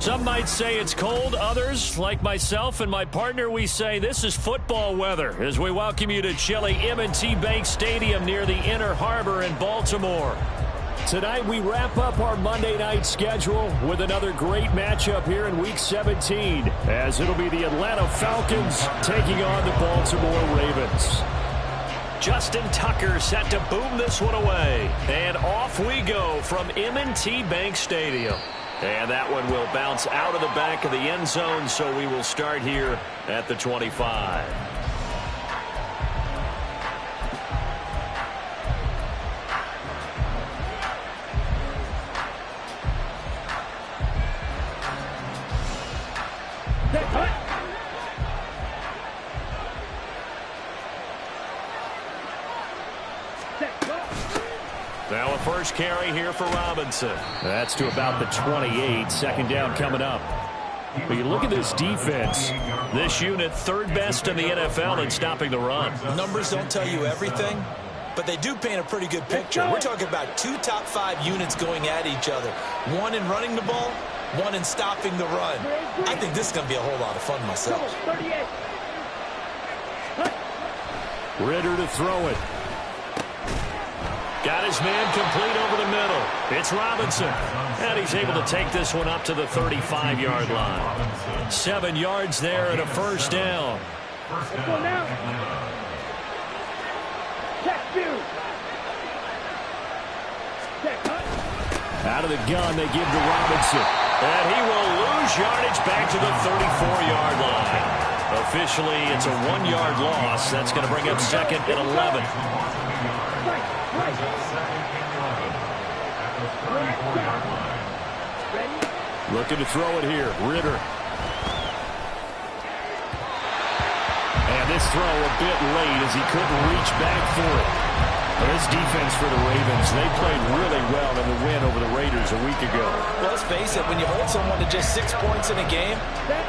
Some might say it's cold. Others, like myself and my partner, we say this is football weather as we welcome you to chilly M&T Bank Stadium near the Inner Harbor in Baltimore. Tonight we wrap up our Monday night schedule with another great matchup here in Week 17 as it'll be the Atlanta Falcons taking on the Baltimore Ravens. Justin Tucker set to boom this one away. And off we go from M&T Bank Stadium. And that one will bounce out of the back of the end zone, so we will start here at the 25. Now a first carry here for Robinson. That's to about the 28. Second down coming up. But you look at this defense. This unit third best in the NFL in stopping the run. Numbers don't tell you everything, but they do paint a pretty good picture. We're talking about two top 5 units going at each other. One in running the ball, one in stopping the run. I think this is going to be a whole lot of fun myself. Ritter to throw it. Got his man complete over the middle. It's Robinson. And he's able to take this one up to the 35-yard line. 7 yards there and a first down. Out of the gun, they give to Robinson. And he will lose yardage back to the 34-yard line. Officially, it's a 1-yard loss. That's going to bring up second and 11. Looking to throw it here. Ritter. And this throw a bit late as he couldn't reach back for it. Well, this defense for the Ravens, they played really well in the win over the Raiders a week ago. Well, let's face it, when you hold someone to just 6 points in a game,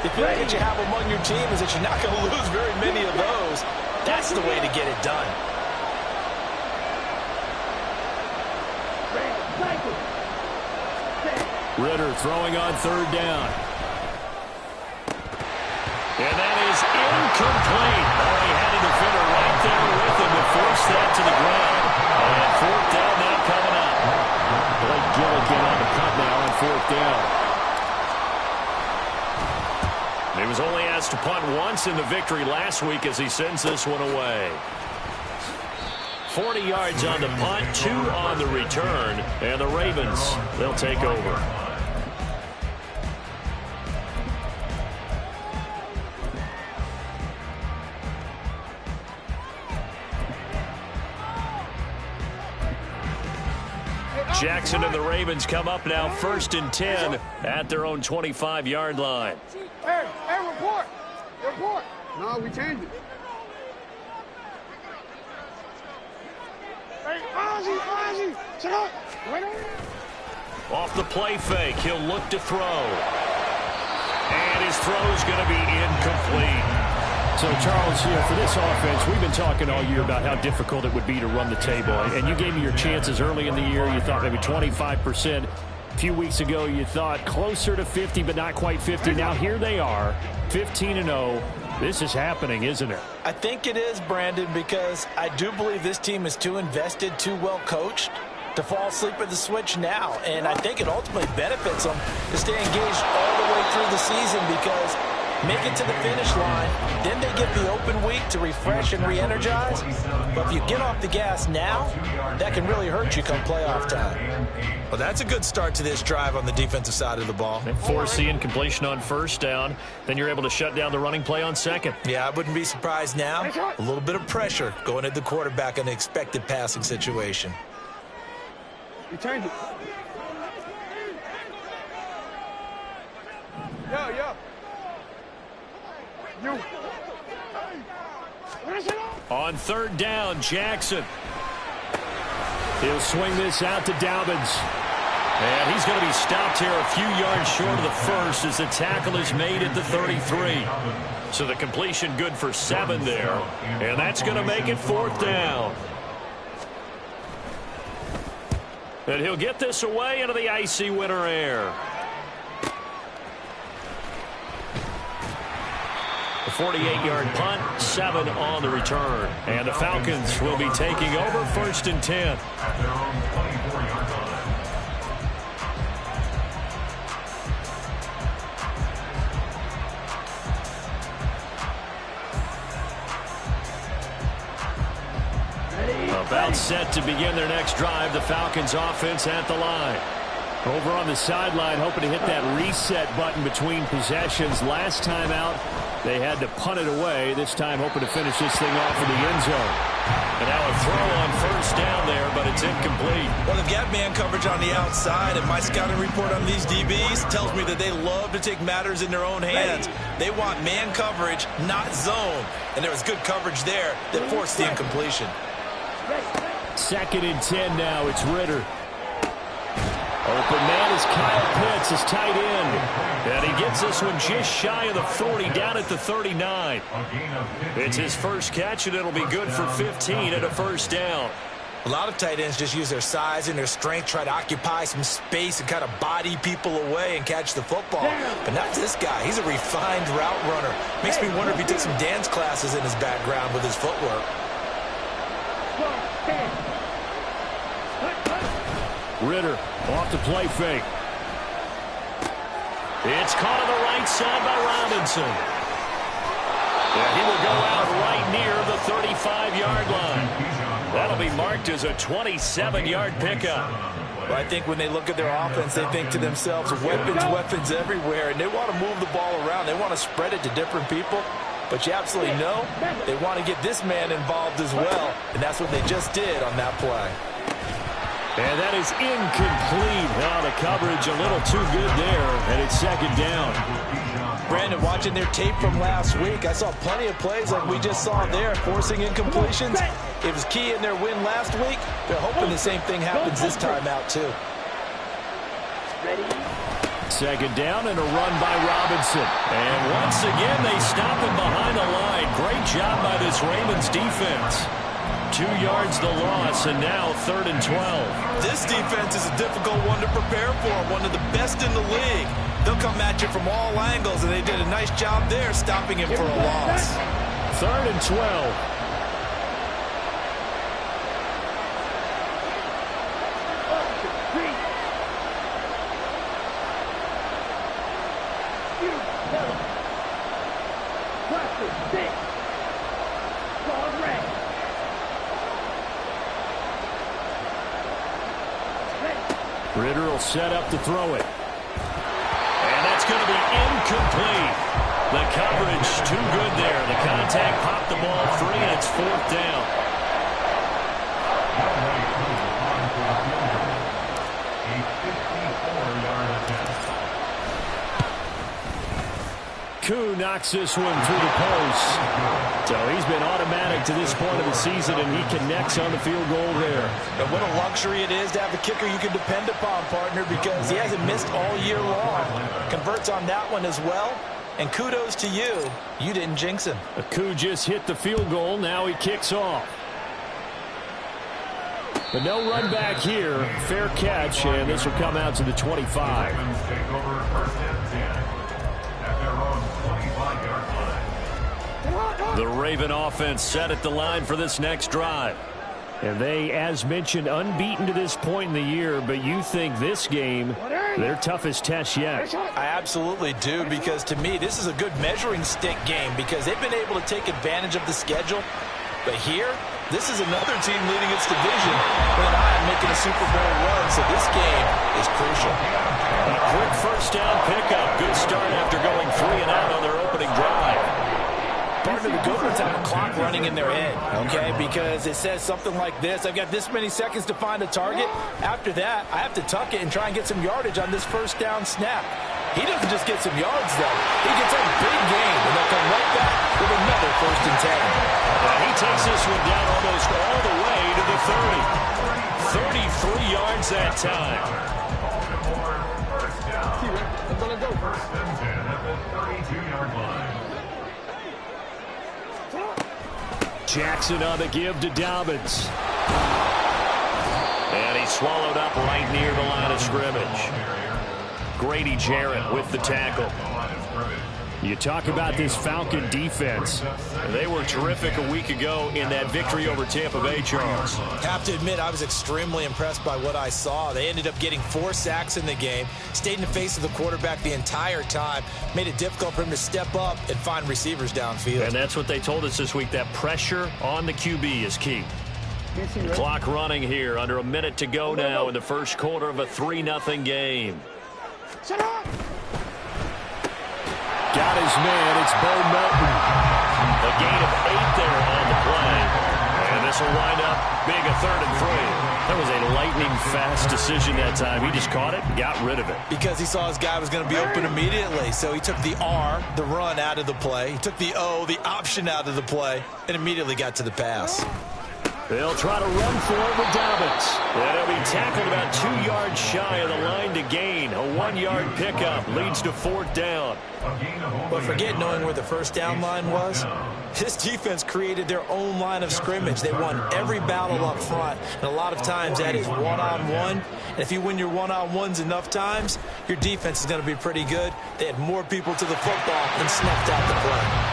the feeling that you have among your team is that you're not going to lose very many of those. That's the way to get it done. Ritter throwing on third down. And that is incomplete. Oh, he had a defender right there with him to force that to the ground. And fourth down now coming up. Blake Gilligan on the punt now on fourth down. He was only asked to punt once in the victory last week as he sends this one away. 40 yards on the punt, 2 on the return, and the Ravens, they'll take over. Jackson and the Ravens come up now, 1st and 10 at their own 25-yard line. Hey, report! Report! No, we changed it. Hey, Ozzy! Shut up! Off the play fake, he'll look to throw. And his throw's going to be incomplete. So, Charles, for this offense, we've been talking all year about how difficult it would be to run the table. And you gave me your chances early in the year. You thought maybe 25%. A few weeks ago, you thought closer to 50, but not quite 50. Now, here they are, 15-0. This is happening, isn't it? I think it is, Brandon, because I do believe this team is too invested, too well coached to fall asleep at the switch now. And I think it ultimately benefits them to stay engaged all the way through the season because make it to the finish line, then they get the open week to refresh and re-energize. But if you get off the gas now, that can really hurt you come playoff time. Well, that's a good start to this drive on the defensive side of the ball. They force the incompletion on first down. Then you're able to shut down the running play on second. Yeah, I wouldn't be surprised now. A little bit of pressure going at the quarterback in an expected passing situation. You changed it. Yo. You. On third down, Jackson. He'll swing this out to Dobbins. And he's going to be stopped here a few yards short of the first as the tackle is made at the 33. So the completion good for 7 there. And that's going to make it fourth down. And he'll get this away into the icy winter air. 48-yard punt, 7 on the return. And the Falcons will be taking over 1st and 10. About set to begin their next drive. The Falcons offense at the line. Over on the sideline, hoping to hit that reset button between possessions. Last time out, they had to punt it away. This time, hoping to finish this thing off in the end zone. And now a throw on 1st down there, but it's incomplete. Well, they've got man coverage on the outside, and my scouting report on these DBs tells me that they love to take matters in their own hands. They want man coverage, not zone. And there was good coverage there that forced the incompletion. 2nd and 10 now. It's Ritter. Open man is Kyle Pitts, his tight end. And he gets this one just shy of the 40, down at the 39. It's his first catch, and it'll be good for 15 at a 1st down. A lot of tight ends just use their size and their strength, try to occupy some space and kind of body people away and catch the football. But not this guy. He's a refined route runner. Makes me wonder if he took some dance classes in his background with his footwork. Ritter off the play fake. It's caught on the right side by Robinson. And he will go out right near the 35-yard line. That'll be marked as a 27-yard pickup. Well, I think when they look at their offense, they think to themselves, weapons everywhere, and they want to move the ball around. They want to spread it to different people. But you absolutely know they want to get this man involved as well, and that's what they just did on that play. And that is incomplete. Oh, the coverage a little too good there, and it's 2nd down. Brandon, watching their tape from last week, I saw plenty of plays like we just saw there, forcing incompletions. It was key in their win last week. They're hoping the same thing happens this time out, too. 2nd down and a run by Robinson. And once again, they stop him behind the line. Great job by this Ravens defense. 2 yards the loss, and now 3rd and 12. This defense is a difficult one to prepare for, one of the best in the league. They'll come at you from all angles, and they did a nice job there stopping him for a loss. 3rd and 12. Ritter will set up to throw it. And that's going to be incomplete. The coverage too good there. The contact popped the ball free, and it's 4th down. Koo knocks this one through the post. So he's been automatic to this point of the season, and he connects on the field goal there. And what a luxury it is to have a kicker you can depend upon, partner, because he hasn't missed all year long. Converts on that one as well. And kudos to you. You didn't jinx him. Koo just hit the field goal. Now he kicks off. But no run back here. Fair catch, and this will come out to the 25. The Raven offense set at the line for this next drive. And they, as mentioned, unbeaten to this point in the year, but you think this game, their toughest test yet. I absolutely do, because to me, this is a good measuring stick game because they've been able to take advantage of the schedule. But here, this is another team leading its division with an eye on making a Super Bowl run, so this game is crucial. A quick 1st down pickup. Good start after going 3 and out on their opening drive. Partner, the Gophers have a clock running in their head, okay, because it says something like this. I've got this many seconds to find a target. After that, I have to tuck it and try and get some yardage on this 1st down snap. He doesn't just get some yards, though. He gets a big gain, and they'll come right back with another 1st and 10. He takes this one down almost all the way to the 30. 33 yards that time. First and 10 at the 32-yard line. Jackson on the give to Dobbins. And he's swallowed up right near the line of scrimmage. Grady Jarrett with the tackle. You talk about this Falcon defense. They were terrific a week ago in that victory over Tampa Bay, Charles. Have to admit, I was extremely impressed by what I saw. They ended up getting 4 sacks in the game, stayed in the face of the quarterback the entire time, made it difficult for him to step up and find receivers downfield. And that's what they told us this week, that pressure on the QB is key. Clock running here, under a minute to go now in the first quarter of a 3-0 game. Got his man, it's Bo Melton. A gain of 8 there on the play. And this will wind up being a 3rd and 3. That was a lightning-fast decision that time. He just caught it and got rid of it. Because he saw his guy was going to be open immediately. So he took the R, the run, out of the play. He took the O, the option, out of the play, and immediately got to the pass. They'll try to run for it with Dobbins. And he'll be tackled about 2 yards shy of the line to gain. A 1-yard pickup leads to 4th down. But forget knowing where the first down line was. This defense created their own line of scrimmage. They won every battle up front. And a lot of times that is one-on-one. And if you win your one-on-ones enough times, your defense is going to be pretty good. They had more people to the football and snuffed out the play.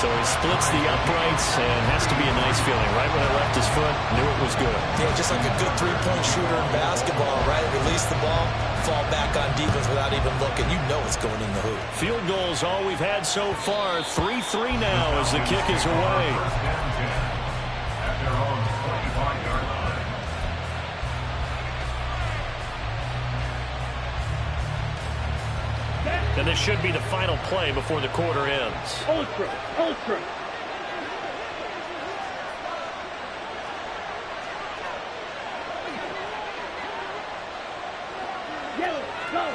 So he splits the uprights and has to be a nice feeling. Right when it left his foot, knew it was good. Yeah, just like a good three-point shooter in basketball, right? Release the ball, fall back on defense without even looking. You know it's going in the hoop. Field goals all we've had so far. 3-3 now as the kick is away. And this should be the final play before the quarter ends. Ultra. Yellow, go.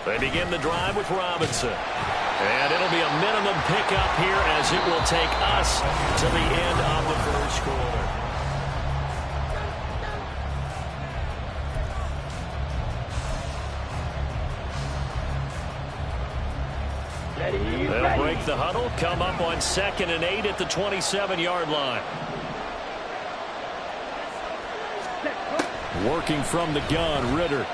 They begin the drive with Robinson. And it'll be a minimum pickup here as it will take us to the end of the first quarter. They'll break the huddle, come up on 2nd and 8 at the 27-yard line. Working from the gun, Ritter.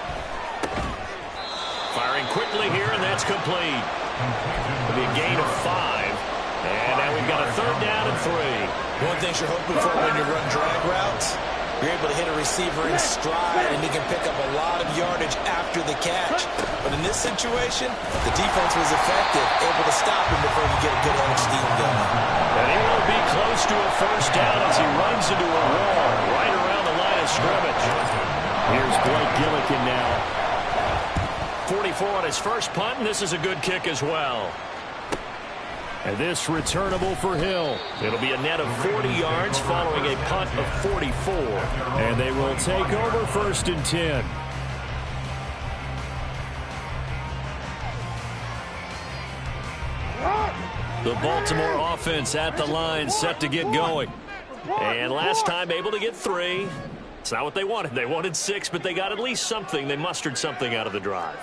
Firing quickly here, and that's complete. It'll be a gain of 5. And now we've got a 3rd down and 3. One thing you're hoping for when you run drag routes, you're able to hit a receiver in stride, and he can pick up a lot of yardage after the catch. But in this situation, the defense was effective, able to stop him before he get a good edge steam going. And he will be close to a 1st down as he runs into a wall right around the line of scrimmage. Here's Blake Gillikin now. 44 on his first punt, and this is a good kick as well. And this returnable for Hill. It'll be a net of 40 yards following a punt of 44. And they will take over 1st and 10. The Baltimore offense at the line, set to get going. And last time able to get 3. It's not what they wanted. They wanted 6, but they got at least something. They mustered something out of the drive.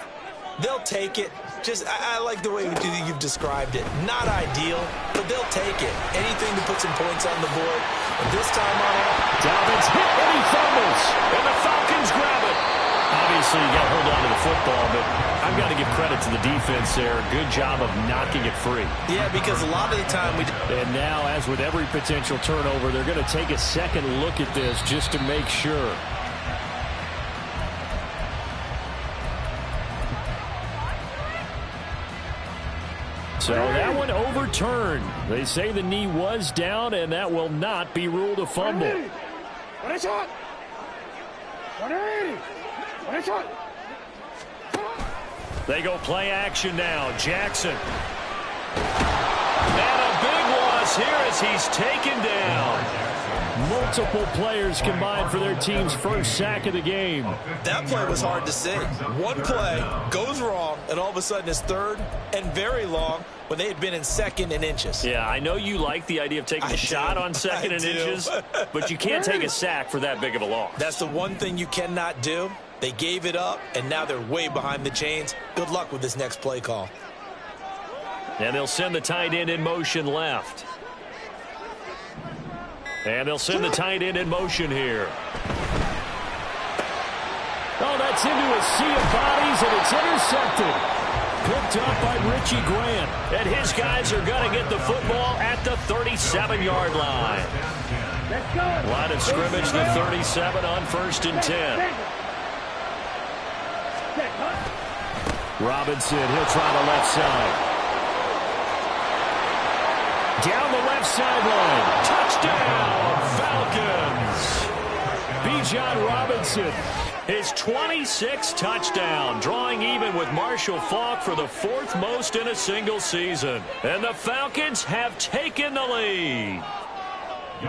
They'll take it. I like the way you've described it. Not ideal, but they'll take it. Anything to put some points on the board. And this time on, Dobbins hit and he fumbles. And the Falcons grab it. Obviously, you got to hold on to the football, but I've got to give credit to the defense there. Good job of knocking it free. Yeah, because a lot of the time we... And now, as with every potential turnover, they're going to take a second look at this just to make sure. So that one overturned. They say the knee was down, and that will not be ruled a fumble. They go play action now. Jackson. And a big loss here as he's taken down. Multiple players combined for their team's first sack of the game. That play was hard to see. One play goes wrong, and all of a sudden it's 3rd and very long when they had been in 2nd and inches. Yeah, I know you like the idea of taking a shot on 2nd and inches, but you can't take a sack for that big of a loss. That's the one thing you cannot do. They gave it up, and now they're way behind the chains. Good luck with this next play call. And they'll send the tight end in motion left. And they'll send the tight end in motion here. Oh, that's into a sea of bodies, and it's intercepted. Picked up by Richie Grant. And his guys are going to get the football at the 37-yard line. Line of scrimmage, the 37 on 1st and 10. Robinson, he'll try the left side. Down the left sideline. Touchdown, Falcons. Bijan Robinson, his 26th touchdown, drawing even with Marshall Faulk for the 4th most in a single season. And the Falcons have taken the lead.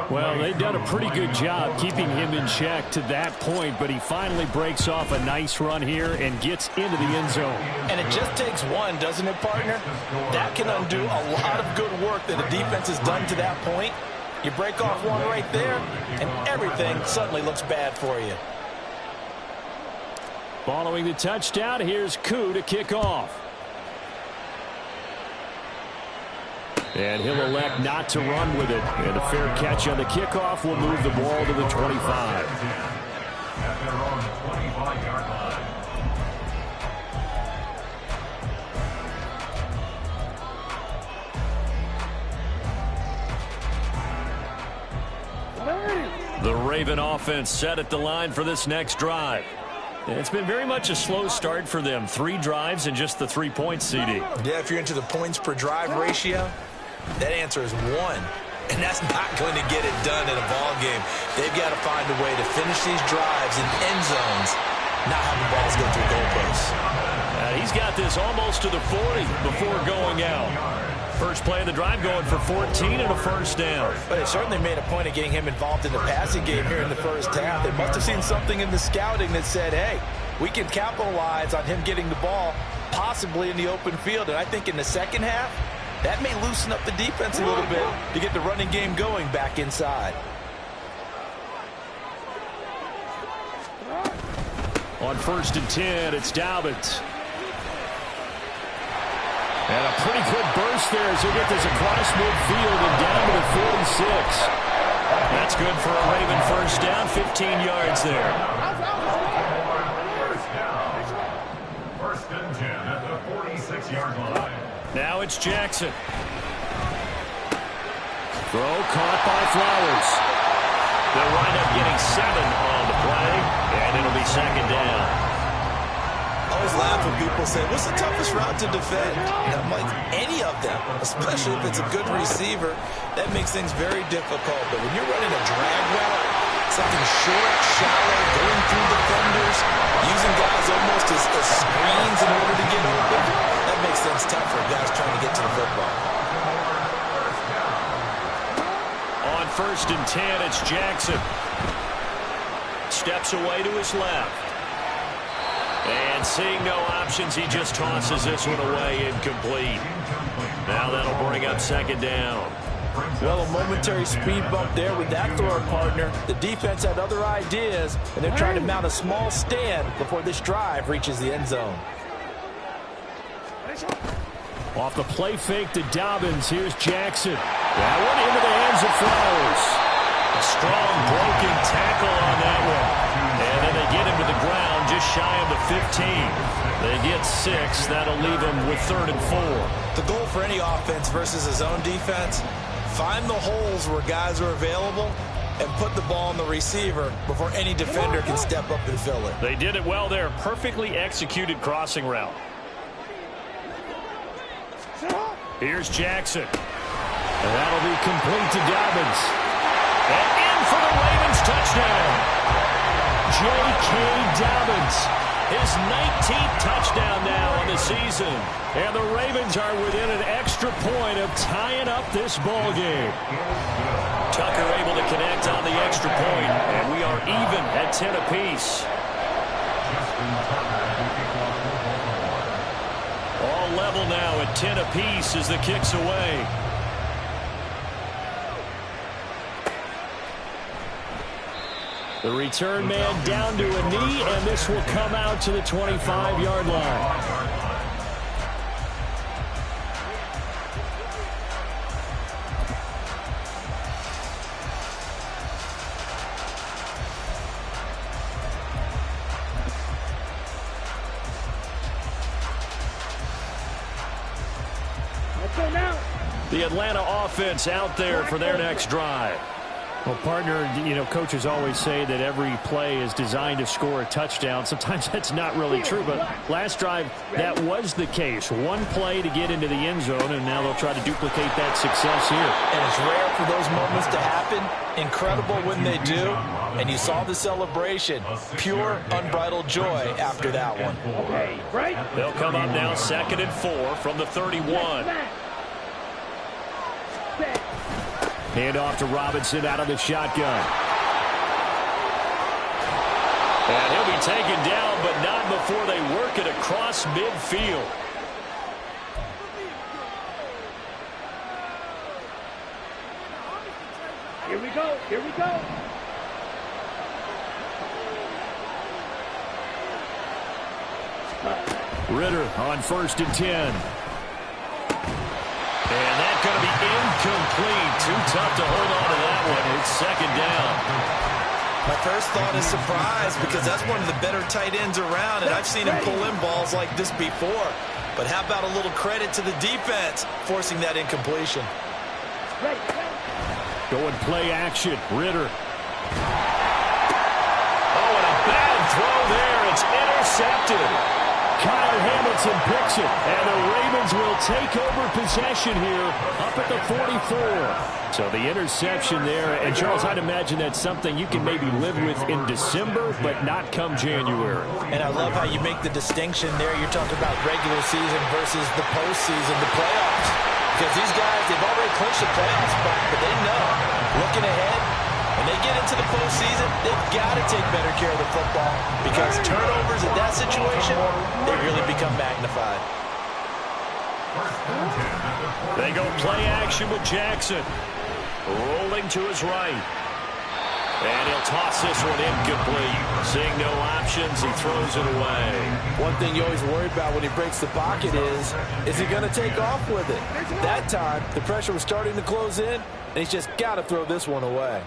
Well, they've done a pretty good job keeping him in check to that point, but he finally breaks off a nice run here and gets into the end zone. And it just takes one, doesn't it, partner? That can undo a lot of good work that the defense has done to that point. You break off one right there, and everything suddenly looks bad for you. Following the touchdown, here's Koo to kick off. And he'll elect not to run with it. And a fair catch on the kickoff will move the ball to the 25. The Raven offense set at the line for this next drive. It's been very much a slow start for them. 3 drives and just the 3 points, CD. Yeah, if you're into the points per drive ratio, that answer is 1. And that's not going to get it done in a ball game. They've got to find a way to finish these drives in end zones, not having balls go through goalposts. He's got this almost to the 40 before going out. First play of the drive going for 14 and a first down. But they certainly made a point of getting him involved in the passing game here in the first half. They must have seen something in the scouting that said, hey, we can capitalize on him getting the ball possibly in the open field. And I think in the second half, that may loosen up the defense a little bit to get the running game going back inside. On 1st and 10, it's Dobbins. And a pretty good burst there as he gets this across midfield and down to the 46. That's good for a Raven first down, 15 yards there. First and 10 at the 46-yard line. Now it's Jackson. Throw caught by Flowers. They'll wind up getting 7 on the play, and it'll be second down. I always laugh when people say, what's the toughest route to defend? And I'm like, any of them, especially if it's a good receiver, that makes things very difficult. But when you're running a drag route, something short, shallow, going through defenders, using guys almost as screens in order to get open, that makes things tough for guys trying to get to the football. On 1st and 10, it's Jackson. Steps away to his left. And seeing no options, he just tosses this one away, incomplete. Now that'll bring up second down. Well, a momentary speed bump there with that thrower partner. The defense had other ideas, and they're trying to mount a small stand before this drive reaches the end zone. Off the play fake to Dobbins, here's Jackson. That one into the hands of Flowers. A strong broken tackle on that one. And then they get him to the ground just shy of the 15. They get 6. That'll leave them with 3rd and 4. The goal for any offense versus his own defense, find the holes where guys are available and put the ball on the receiver before any defender can step up and fill it. They did it well there. Perfectly executed crossing route. Here's Jackson. And that'll be complete to Dobbins. And in for the Ravens touchdown. J.K. Dobbins, his 19th touchdown now on the season. And the Ravens are within an extra point of tying up this ball game. Tucker able to connect on the extra point, and we are even at 10 apiece. All level now at 10 apiece as the kick's away. The return man down to a knee, and this will come out to the 25-yard line. The Atlanta offense out there for their next drive. Well, partner, coaches always say that every play is designed to score a touchdown. Sometimes that's not really true, but last drive, that was the case. One play to get into the end zone, and now they'll try to duplicate that success here. And it's rare for those moments to happen. Incredible when they do. And you saw the celebration. Pure, unbridled joy after that one. They'll come up now 2nd and 4 from the 31. Hand off to Robinson out of the shotgun. And he'll be taken down, but not before they work it across midfield. Here we go. Here we go. Ritter on 1st and 10. And that's going to be incomplete. Too tough to hold on to that one. It's 2nd down. My first thought is surprise because that's one of the better tight ends around, and I've seen him pull in balls like this before. But how about a little credit to the defense forcing that incompletion? Going play action. Ritter. Oh, and a bad throw there. It's intercepted. Kyle Hamilton picks it, and the Ravens will take over possession here up at the 44. So the interception there, and Charles, I'd imagine that's something you can maybe live with in December, but not come January. And I love how you make the distinction there. You're talking about regular season versus the postseason, the playoffs. Because these guys, they've already clinched the playoff spot, but they know, looking ahead, when they get into the postseason, they've got to take better care of the football because turnovers in that situation, they really become magnified. They go play action with Jackson. Rolling to his right. And he'll toss this one incomplete. Seeing no options, he throws it away. One thing you always worry about when he breaks the pocket is he going to take off with it? That time, the pressure was starting to close in, and he's just got to throw this one away.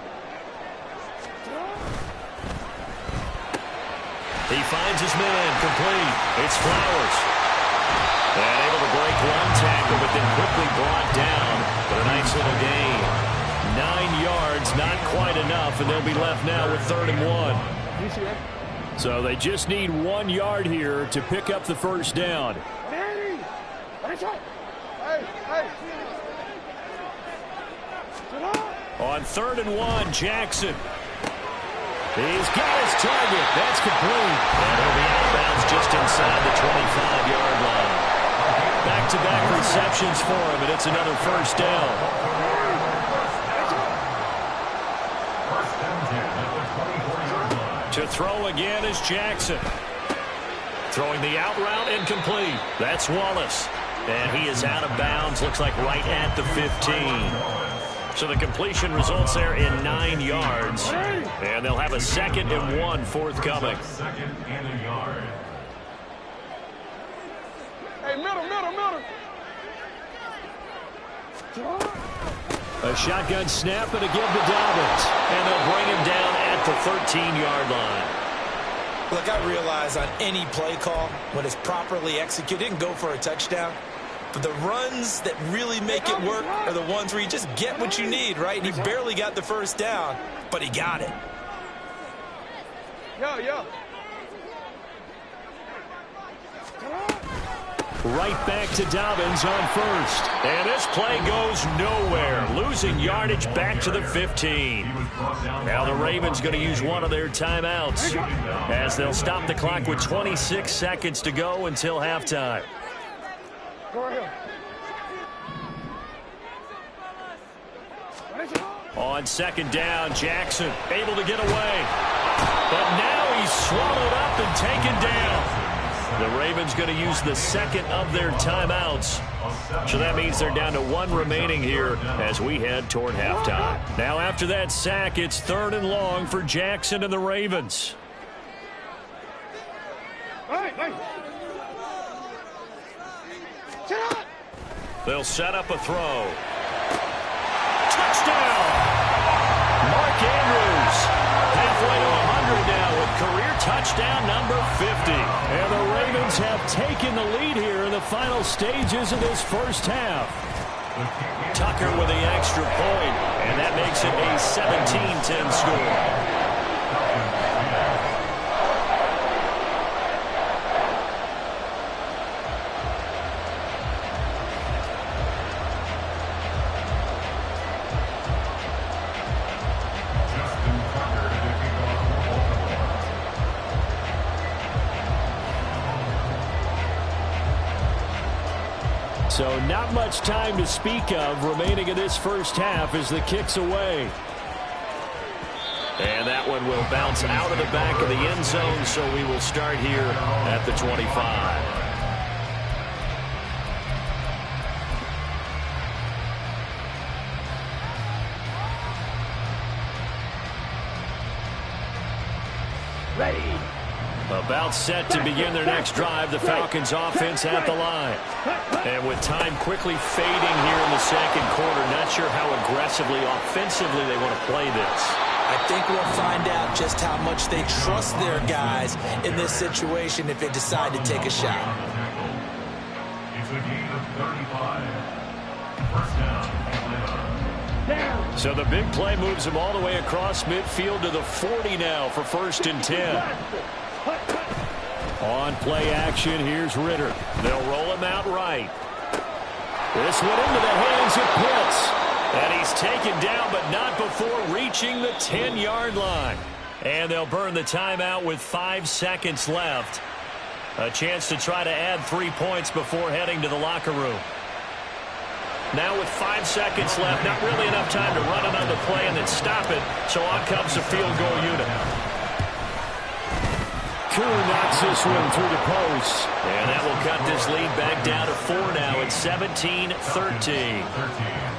He finds his man complete. It's Flowers. And able to break one tackle, but then quickly brought down. But a nice little gain. 9 yards, not quite enough, and they'll be left now with 3rd and 1. So they just need 1 yard here to pick up the first down. Hey, hey. On 3rd and 1, Jackson. He's got his target. That's complete. And he'll be out of bounds just inside the 25-yard line. Back-to-back receptions for him, and it's another first down. To throw again is Jackson. Throwing the out route incomplete. That's Wallace. And he is out of bounds. Looks like right at the 15. So the completion results there in 9 yards. And they'll have a 2nd and 1 forthcoming. Hey, middle. A shotgun snap and a give to Dobbins. And they'll bring him down at the 13-yard line. Look, I realize on any play call, when it's properly executed, and go for a touchdown. But the runs that really make it work are the ones where you just get what you need, right? And he barely got the first down, but he got it. Yo. Right back to Dobbins on first. And this play goes nowhere. Losing yardage back to the 15. Now the Ravens going to use one of their timeouts as they'll stop the clock with 26 seconds to go until halftime. On 2nd down, Jackson able to get away. But now he's swallowed up and taken down. The Ravens going to use the 2nd of their timeouts. So that means they're down to 1 remaining here as we head toward halftime. Now after that sack, it's 3rd and long for Jackson and the Ravens. They'll set up a throw. Touchdown! Mark Andrews halfway to 100 now with career touchdown number 50. And the Ravens have taken the lead here in the final stages of this first half. Tucker with the extra point, and that makes it a 17-10 score. So not much time to speak of remaining in this first half as the kick's away. And that one will bounce out of the back of the end zone, so we will start here at the 25. About set to begin their next drive, the Falcons offense at the line. And with time quickly fading here in the second quarter, not sure how aggressively, offensively they want to play this. I think we'll find out just how much they trust their guys in this situation if they decide to take a shot. It's a gain of 35. First down, Atlanta. So the big play moves them all the way across midfield to the 40 now for 1st and 10. On play action, here's Ritter. They'll roll him out right. This one into the hands of Pitts. And he's taken down, but not before reaching the 10-yard line. And they'll burn the timeout with 5 seconds left. A chance to try to add 3 points before heading to the locker room. Now with 5 seconds left, not really enough time to run another play and then stop it. So on comes the field goal unit. Koo knocks this one through the post. And that will cut this lead back down to 4 now. It's 17-13.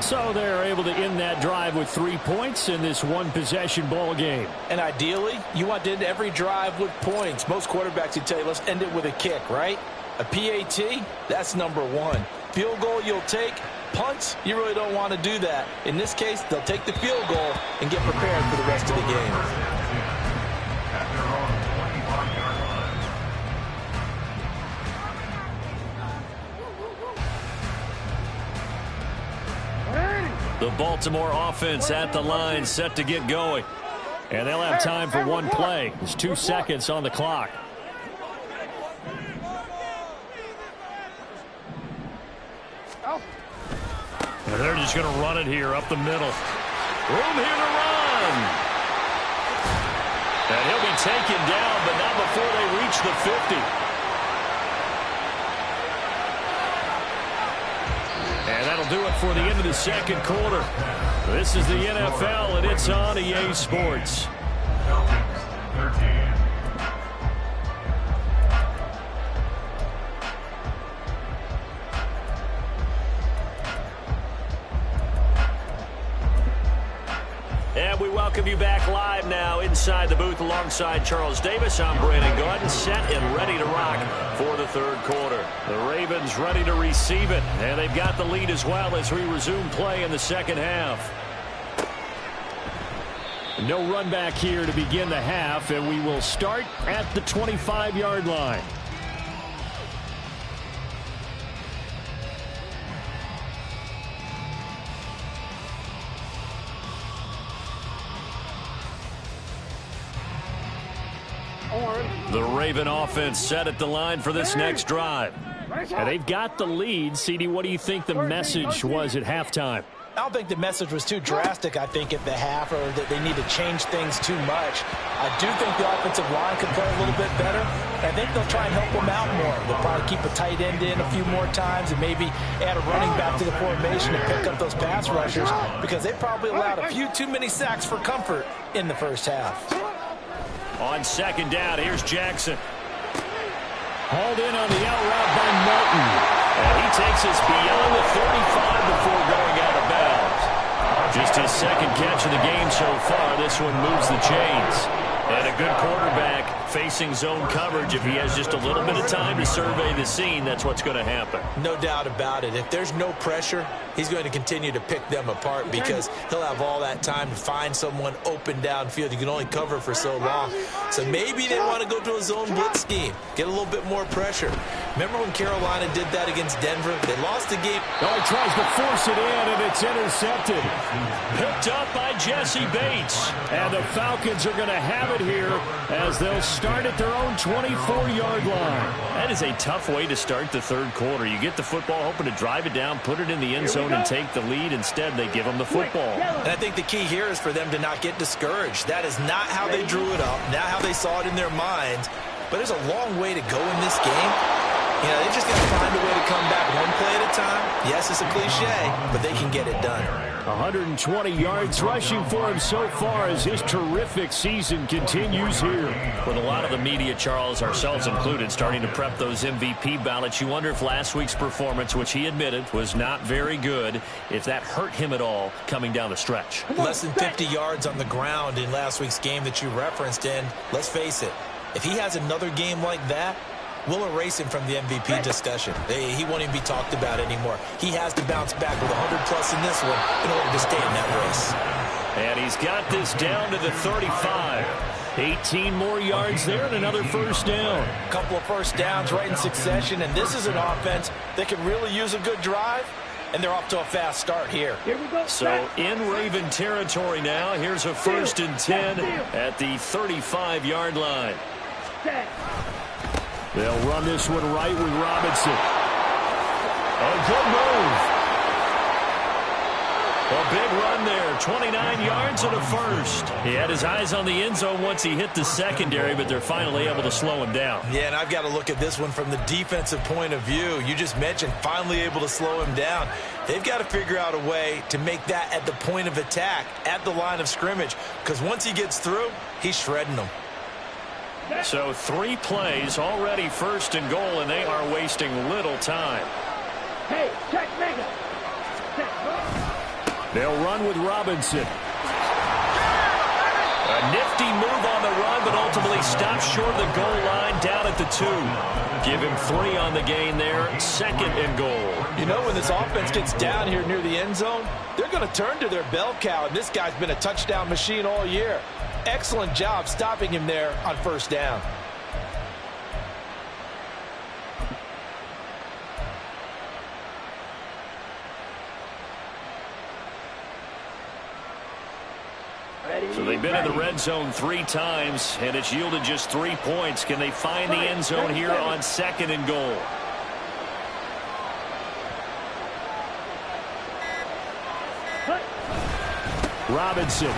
So they're able to end that drive with 3 points in this one-possession ball game. And ideally, you want to end every drive with points. Most quarterbacks would tell you, let's end it with a kick, right? A PAT, that's number 1. Field goal you'll take. Punts, you really don't want to do that. In this case, they'll take the field goal and get prepared for the rest of the game. The Baltimore offense at the line, set to get going. And they'll have time for one play. There's 2 seconds on the clock. And they're just going to run it here up the middle. Room here to run. And he'll be taken down, but not before they reach the 50. And that'll do it for the end of the second quarter. This is the NFL, and it's on EA Sports. Falcons, 13. And we welcome you back live now inside the booth alongside Charles Davis. I'm Brandon Gordon, set and ready to rock for the third quarter. The Ravens ready to receive it, and they've got the lead as well as we resume play in the second half. No run back here to begin the half, and we will start at the 25-yard line. The Raven offense set at the line for this next drive. And they've got the lead. CD, what do you think the message was at halftime? I don't think the message was too drastic, I think, at the half, or that they need to change things too much. I do think the offensive line could play a little bit better. I think they'll try and help them out more. They'll probably keep a tight end in a few more times and maybe add a running back to the formation and pick up those pass rushers, because they probably allowed a few too many sacks for comfort in the first half. On second down, here's Jackson. Hauled in on the out route by Martin. And he takes us beyond the 35 before going out of bounds. Just his second catch of the game so far. This one moves the chains. And a good quarterback quarterback facing zone coverage, if he has just a little bit of time to survey the scene, that's what's going to happen. No doubt about it. If there's no pressure, he's going to continue to pick them apart because he'll have all that time to find someone open downfield. You can only cover for so long. So maybe they want to go to a zone blitz scheme, get a little bit more pressure. Remember when Carolina did that against Denver? They lost the game. Oh, he tries to force it in, and it's intercepted. Picked up by Jesse Bates. And the Falcons are going to have it here as they'll start at their own 24-yard line. That is a tough way to start the third quarter. You get the football, hoping to drive it down, put it in the end zone, and take the lead. Instead, they give them the football. And I think the key here is for them to not get discouraged. That is not how they drew it up, not how they saw it in their minds. But there's a long way to go in this game. You know, they just got to find a way to come back one play at a time. Yes, it's a cliche, but they can get it done. 120 yards rushing for him so far as his terrific season continues here. With a lot of the media, Charles, ourselves included, starting to prep those MVP ballots, you wonder if last week's performance, which he admitted was not very good, if that hurt him at all coming down the stretch. Less than 50 yards on the ground in last week's game that you referenced, and let's face it, if he has another game like that, we'll erase him from the MVP discussion. He won't even be talked about anymore. He has to bounce back with 100-plus in this one in order to stay in that race. And he's got this down to the 35. 18 more yards there and another first down. A couple of first downs right in succession, and this is an offense that can really use a good drive, and they're off to a fast start here. So in Raven territory now, here's a 1st and 10 at the 35-yard line. They'll run this one right with Robinson. A good move. A big run there, 29 yards and a first. He had his eyes on the end zone once he hit the secondary, but they're finally able to slow him down. Yeah, and I've got to look at this one from the defensive point of view. You just mentioned finally able to slow him down. They've got to figure out a way to make that at the point of attack, at the line of scrimmage, because once he gets through, he's shredding them. So 3 plays, already 1st and goal, and they are wasting little time. Hey, check Mega. They'll run with Robinson. A nifty move on the run, but ultimately stops short of the goal line down at the 2. Give him 3 on the gain there, 2nd and goal. You know, when this offense gets down here near the end zone, they're going to turn to their bell cow, and this guy's been a touchdown machine all year. Excellent job stopping him there on first down. So they've been in the red zone 3 times, and it's yielded just 3 points. Can they find the end zone here on 2nd and goal? Robinson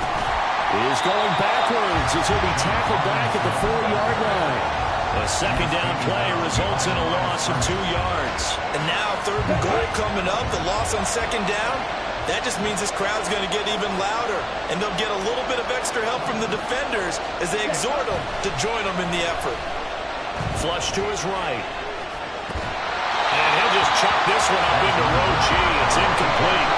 is going backwards as he'll be tackled back at the 4-yard line. A 2nd down play results in a loss of 2 yards. And now 3rd and goal coming up, the loss on 2nd down. That just means this crowd's going to get even louder, and they'll get a little bit of extra help from the defenders as they exhort them to join them in the effort. Flush to his right. And he'll just chuck this one up into row G. It's incomplete.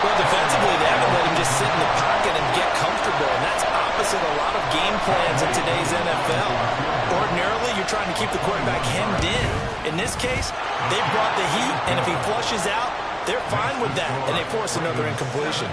Well, defensively, they haven't let him just sit in the pocket and get comfortable, and that's opposite a lot of game plans in today's NFL. Ordinarily, you're trying to keep the quarterback hemmed in. In this case, they brought the heat, and if he flushes out, they're fine with that, and they force another incompletion.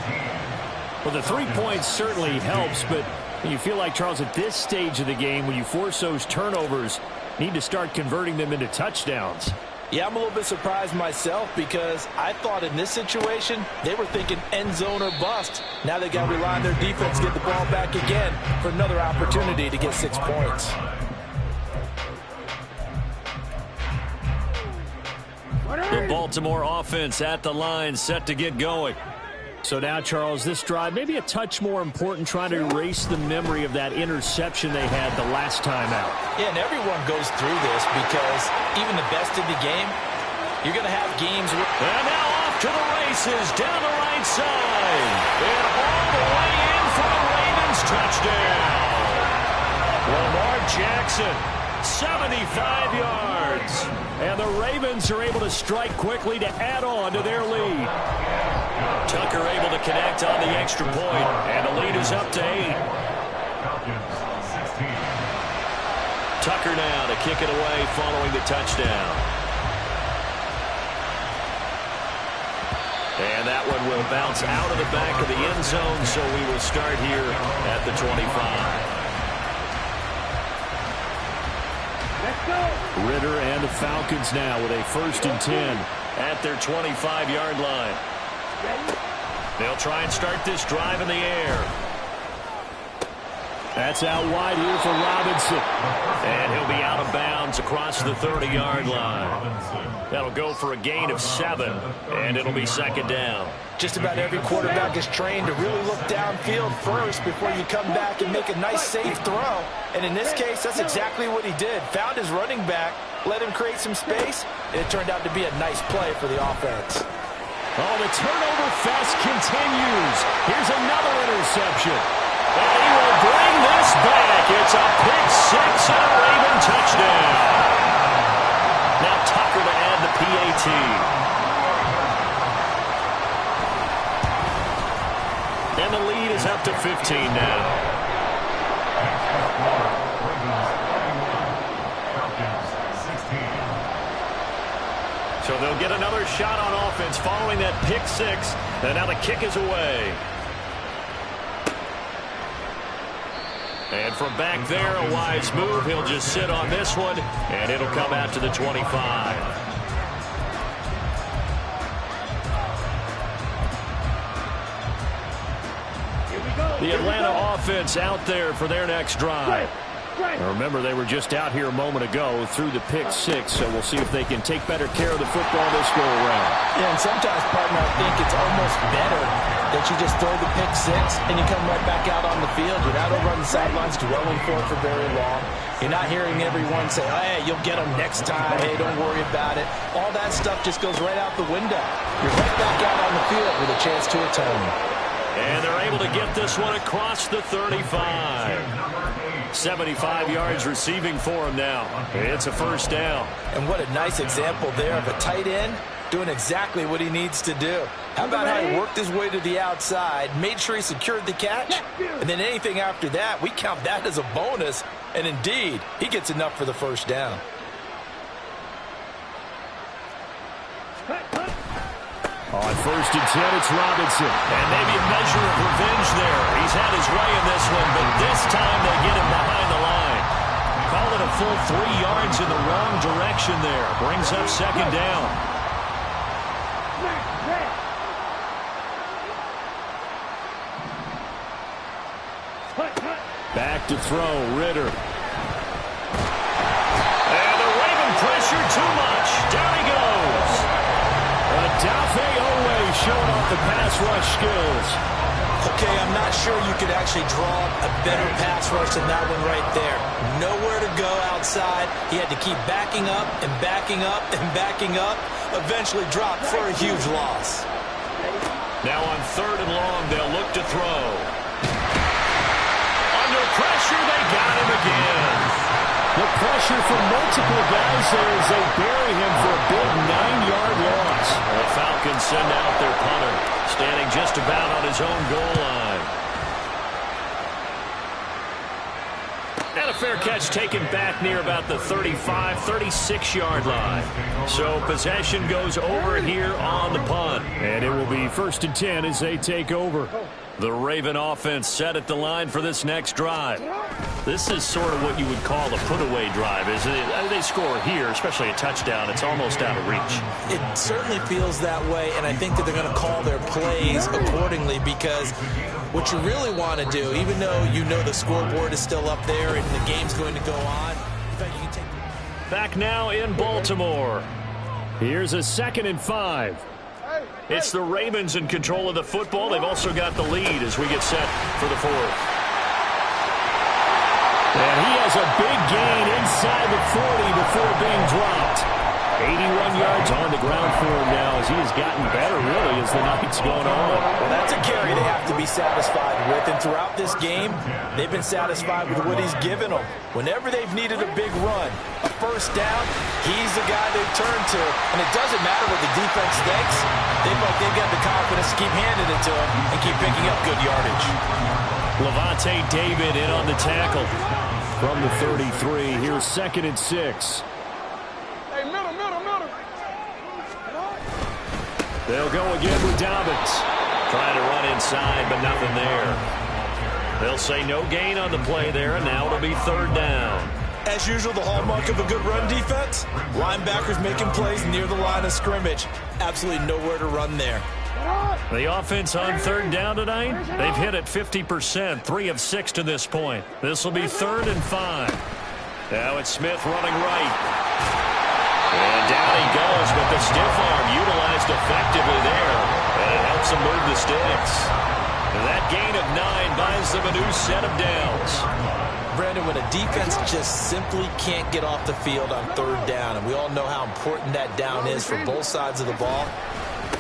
Well, the 3 points certainly helps, but you feel like, Charles, at this stage of the game, when you force those turnovers, need to start converting them into touchdowns. Yeah, I'm a little bit surprised myself because I thought in this situation, they were thinking end zone or bust. Now they got to rely on their defense to get the ball back again for another opportunity to get 6 points. The Baltimore offense at the line, set to get going. So now, Charles, this drive maybe a touch more important, trying to erase the memory of that interception they had the last time out. Yeah, and everyone goes through this because even the best in the game, you're going to have games where... And now off to the races, down the right side. And all the way in for the Ravens touchdown. Lamar Jackson, 75 yards. And the Ravens are able to strike quickly to add on to their lead. Tucker able to connect on the extra point, and the lead is up to 8. Tucker now to kick it away following the touchdown. And that one will bounce out of the back of the end zone, so we will start here at the 25. Ritter and the Falcons now with a 1st and 10 at their 25-yard line. They'll try and start this drive in the air. That's out wide here for Robinson. And he'll be out of bounds across the 30-yard line. That'll go for a gain of 7, and it'll be 2nd down. Just about every quarterback is trained to really look downfield first before you come back and make a nice, safe throw. And in this case, that's exactly what he did. Found his running back, let him create some space, and it turned out to be a nice play for the offense. Oh, the turnover fest continues. Here's another interception. And he will bring this back. It's a pick 6 and a Raven touchdown. Now Tucker to add the PAT. And the lead is up to 15 now. So they'll get another shot on offense following that pick 6. And now the kick is away. And from back there, a wise move. He'll just sit on this one, and it'll come out to the 25. The Atlanta offense out there for their next drive. Now remember, they were just out here a moment ago through the pick 6, so we'll see if they can take better care of the football this go around. Yeah, and sometimes, partner, I think it's almost better that you just throw the pick 6 and you come right back out on the field. You're not over on the sidelines dwelling for it for very long. You're not hearing everyone say, oh, hey, you'll get them next time. Hey, don't worry about it. All that stuff just goes right out the window. You're right back out on the field with a chance to atone. And they're able to get this one across the 35. 75 yards receiving for him now. It's a 1st down. And what a nice example there of a tight end doing exactly what he needs to do. How about how he worked his way to the outside, made sure he secured the catch, and then anything after that, we count that as a bonus. And indeed, he gets enough for the 1st down. On 1st and 10, it's Robinson. And maybe a measure of revenge there. He's had his way in this one, but this time they get him behind the line. Call it a full 3 yards in the wrong direction there. Brings up 2nd down. Back to throw, Ritter. And the Raven pressure too much. Down he goes. Dafe Owe showing off the pass rush skills. Okay, I'm not sure you could actually draw a better pass rush than that one right there. Nowhere to go outside. He had to keep backing up and backing up and backing up. Eventually dropped for a huge loss. Now on 3rd and long, they'll look to throw. Under pressure, they got him again. The pressure from multiple guys there as they bury him for a big 9-yard loss. The Falcons send out their punter, standing just about on his own goal line. And a fair catch taken back near about the 35, 36-yard line. So possession goes over here on the punt. And it will be 1st and 10 as they take over. The Raven offense set at the line for this next drive. This is sort of what you would call a put-away drive, isn't it? They score here, especially a touchdown. It's almost out of reach. It certainly feels that way, and I think that they're going to call their plays accordingly because what you really want to do, even though you know the scoreboard is still up there and the game's going to go on, in fact, you can take... Back now in Baltimore. Here's a 2nd and 5. It's the Ravens in control of the football. They've also got the lead as we get set for the 4th. And he has a big gain inside the 40 before being dropped. 81 yards on the ground for him now as he has gotten better, really, as the night's going on. Well, that's a carry they have to be satisfied with. And throughout this game, they've been satisfied with what he's given them. Whenever they've needed a big run, a 1st down, he's the guy they've turned to. And it doesn't matter what the defense thinks. They feel like they've got the confidence to keep handing it to him and keep picking up good yardage. Levante David in on the tackle. from the 33. Here's 2nd and 6. Hey, middle. They'll go again with Dobbins. Trying to run inside, but nothing there. They'll say no gain on the play there, and now it'll be 3rd down. As usual, the hallmark of a good run defense, linebackers making plays near the line of scrimmage. Absolutely nowhere to run there. The offense on 3rd down tonight, they've hit it 50%, 3 of 6 to this point. This will be 3rd and 5. Now it's Smith running right. And down he goes with the stiff arm utilized effectively there. And it helps him move the sticks. And that gain of 9 buys them a new set of downs. Brandon, when a defense just simply can't get off the field on 3rd down, and we all know how important that down is for both sides of the ball,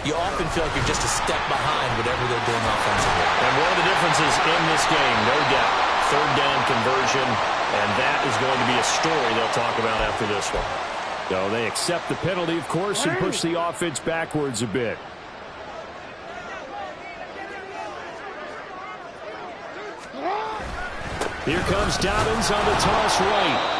you often feel like you're just a step behind whatever they're doing offensively. And one of the differences in this game, no doubt, 3rd down conversion, and that is going to be a story they'll talk about after this one. So they accept the penalty, of course, and push the offense backwards a bit. Here comes Dobbins on the toss right.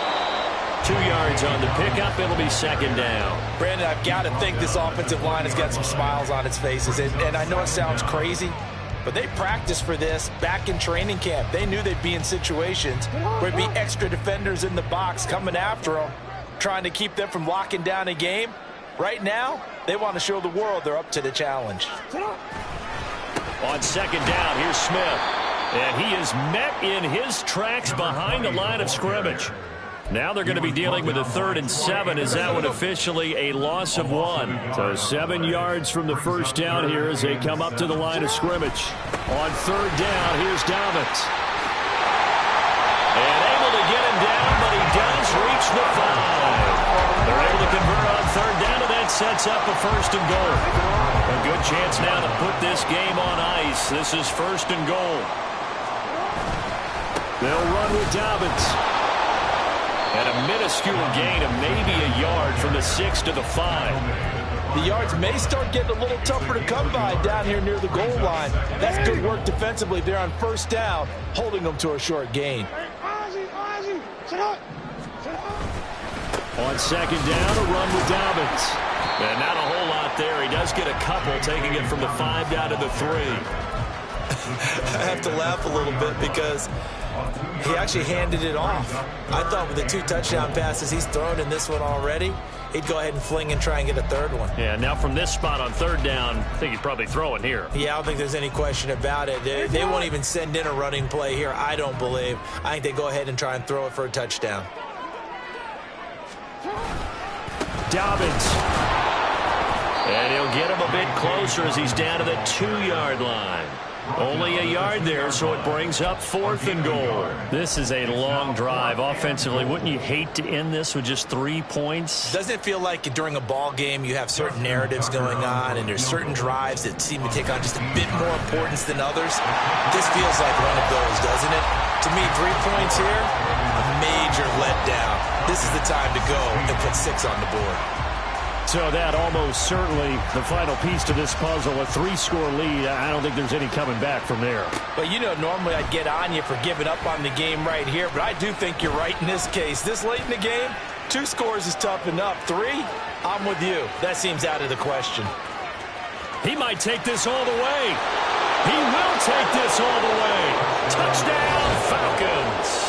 2 yards on the pickup. It'll be 2nd down. Brandon, I've got to think this offensive line has got some smiles on its faces. And I know it sounds crazy, but they practiced for this back in training camp. They knew they'd be in situations where there'd be extra defenders in the box coming after them, trying to keep them from locking down a game. Right now, they want to show the world they're up to the challenge. On 2nd down, here's Smith. And he is met in his tracks behind the line of scrimmage. Now they're going to be dealing with a 3rd and 7. Is that one officially a loss of 1? So 7 yards from the 1st down here as they come up to the line of scrimmage. On 3rd down, here's Dobbins. And able to get him down, but he does reach the 5. They're able to convert on 3rd down, and that sets up a 1st and goal. A good chance now to put this game on ice. This is 1st and goal. They'll run with Dobbins. And a minuscule gain of maybe a yard from the 6 to the 5. The yards may start getting a little tougher to come by down here near the goal line. That's good work defensively there on 1st down, holding them to a short gain. On 2nd down, a run with Dobbins. And not a whole lot there. He does get a couple, taking it from the 5 down to the 3. I have to laugh a little bit because he actually handed it off. I thought with the 2 touchdown passes he's thrown in this one already, he'd go ahead and fling and try and get a 3rd one. Yeah, now from this spot on 3rd down, I think he's probably throwing here. Yeah, I don't think there's any question about it. They won't even send in a running play here, I don't believe. I think they go ahead and try and throw it for a touchdown. Dobbins. And he'll get him a bit closer as he's down to the 2-yard line. Only a yard there, so it brings up 4th and goal. This is a long drive offensively. Wouldn't you hate to end this with just 3 points? Doesn't it feel like during a ball game you have certain narratives going on and there's certain drives that seem to take on just a bit more importance than others? This feels like one of those, doesn't it? To me, 3 points here, a major letdown. This is the time to go and put 6 on the board. So that almost certainly the final piece to this puzzle, a 3-score lead. I don't think there's any coming back from there. But you know, normally I'd get on you for giving up on the game right here, but I do think you're right in this case. This late in the game, 2 scores is tough enough. 3, I'm with you. That seems out of the question. He might take this all the way. He will take this all the way. Touchdown, Falcons.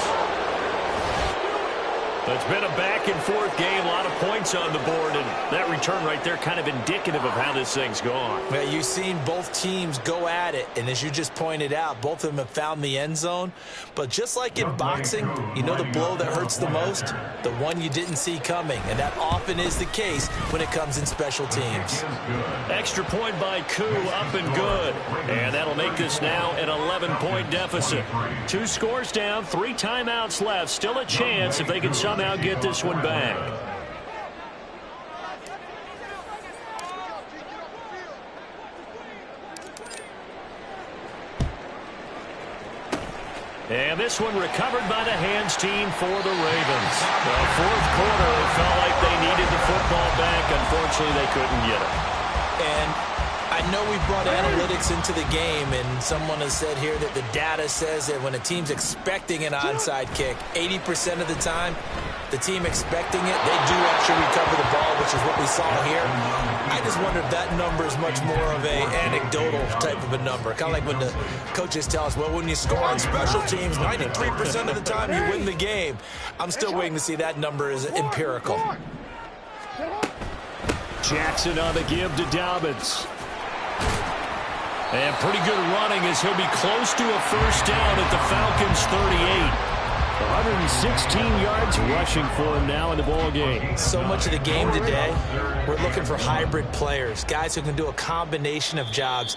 It's been a back-and-forth game, a lot of points on the board, and that return right there kind of indicative of how this thing's gone. Well, you've seen both teams go at it, and as you just pointed out, both of them have found the end zone. But just like in boxing, you know the blow that hurts the most? The one you didn't see coming, and that often is the case when it comes in special teams. Extra point by Koo, up and good. And that'll make this now an 11-point deficit. 2 scores down, 3 timeouts left. Still a chance if they can somehow get this one back. And this one recovered by the hands team for the Ravens. The 4th quarter, it felt like they needed the football back. Unfortunately, they couldn't get it. And I know we brought analytics into the game, and someone has said here that the data says that when a team's expecting an onside kick, 80% of the time, the team expecting it, they do actually recover the ball, which is what we saw here. I just wonder if that number is much more of a anecdotal type of a number. Kind of like when the coaches tell us, well, when you score on special teams, 93% of the time you win the game. I'm still waiting to see that number is empirical. Jackson on the give to Dobbins. And pretty good running as he'll be close to a first down at the Falcons' 38. 116 yards rushing for him now in the ball game. So much of the game today, we're looking for hybrid players, guys who can do a combination of jobs.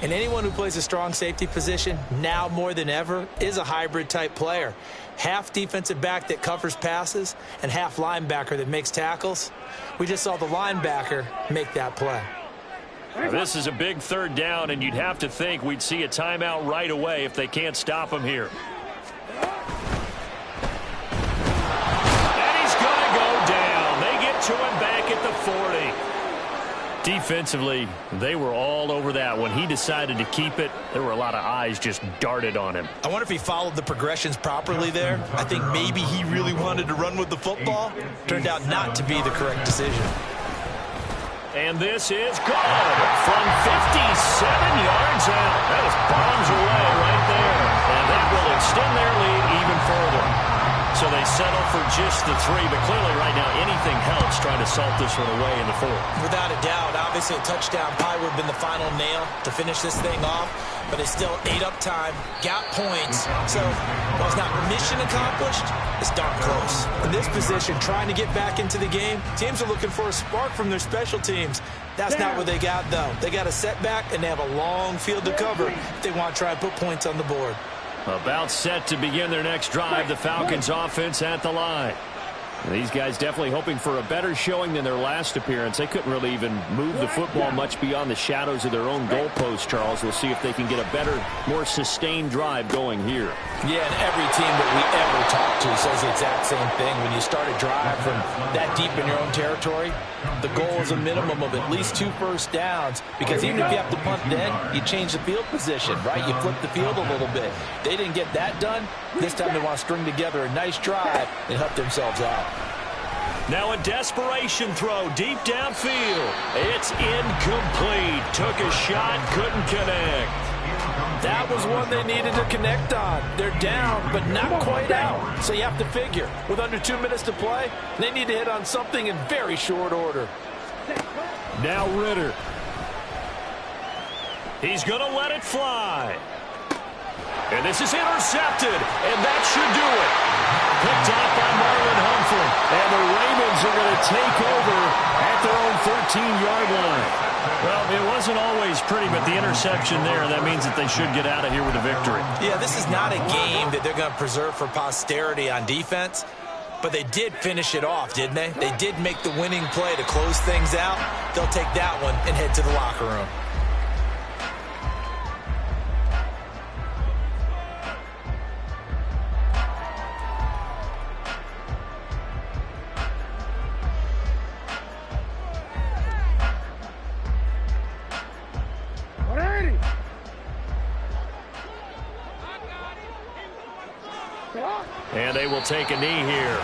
And anyone who plays a strong safety position, now more than ever, is a hybrid type player. Half defensive back that covers passes and half linebacker that makes tackles. We just saw the linebacker make that play. Now, this is a big third down, and you'd have to think we'd see a timeout right away if they can't stop him here. To him back at the 40. Defensively, they were all over that. When he decided to keep it, there were a lot of eyes just darted on him. I wonder if he followed the progressions properly there. I think maybe he really wanted to run with the football. Turned out not to be the correct decision. And this is good from 57 yards out. That is bombs away right there. And that will extend their lead even further. So they settle for just the 3, but clearly right now anything helps trying to salt this one away in the 4th. Without a doubt, obviously a touchdown probably would have been the final nail to finish this thing off, but it's still ate up time, got points. So while it's not mission accomplished, it's darn close. In this position, trying to get back into the game, teams are looking for a spark from their special teams. That's not what they got, though. They got a setback, and they have a long field to cover if they want to try and put points on the board. About set to begin their next drive, the Falcons offense at the line. And these guys definitely hoping for a better showing than their last appearance. They couldn't really even move the football much beyond the shadows of their own goalpost, Charles. We'll see if they can get a better, more sustained drive going here. Yeah, and every team that we ever talk to says the exact same thing. When you start a drive from that deep in your own territory, the goal is a minimum of at least 2 first downs, because even if you have to punt then, you change the field position, right? You flip the field a little bit. They didn't get that done. This time they want to string together a nice drive and help themselves out. Now a desperation throw deep downfield. It's incomplete. Took a shot, couldn't connect. That was one they needed to connect on. They're down, but not quite out. So you have to figure, with under 2 minutes to play, they need to hit on something in very short order. Now Ritter. He's going to let it fly. And this is intercepted, and that should do it. Picked out by Marlon Humphrey. And the Ravens are going to take over at their own 13-yard line. Well, it wasn't always pretty, but the interception there, that means that they should get out of here with a victory. Yeah, this is not a game that they're going to preserve for posterity on defense, but they did finish it off, didn't they? They did make the winning play to close things out. They'll take that one and head to the locker room. And they will take a knee here.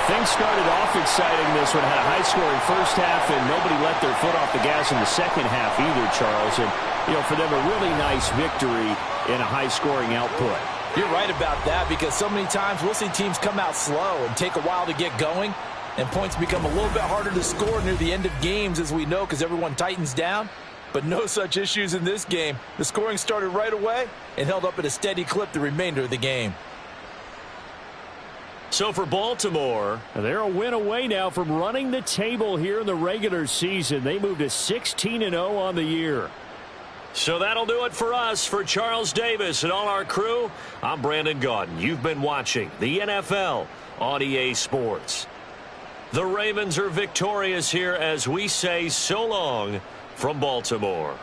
Things started off exciting this one. Had a high-scoring first half, and nobody let their foot off the gas in the second half either, Charles. And, for them, a really nice victory in a high-scoring output. You're right about that, because so many times we'll see teams come out slow and take a while to get going, and points become a little bit harder to score near the end of games, as we know, because everyone tightens down. But no such issues in this game. The scoring started right away and held up at a steady clip the remainder of the game. So for Baltimore, they're a win away now from running the table here in the regular season. They moved to 16-0 on the year. So that'll do it for us. For Charles Davis and all our crew, I'm Brandon Gaudin. You've been watching the NFL on EA Sports. The Ravens are victorious here as we say so long from Baltimore.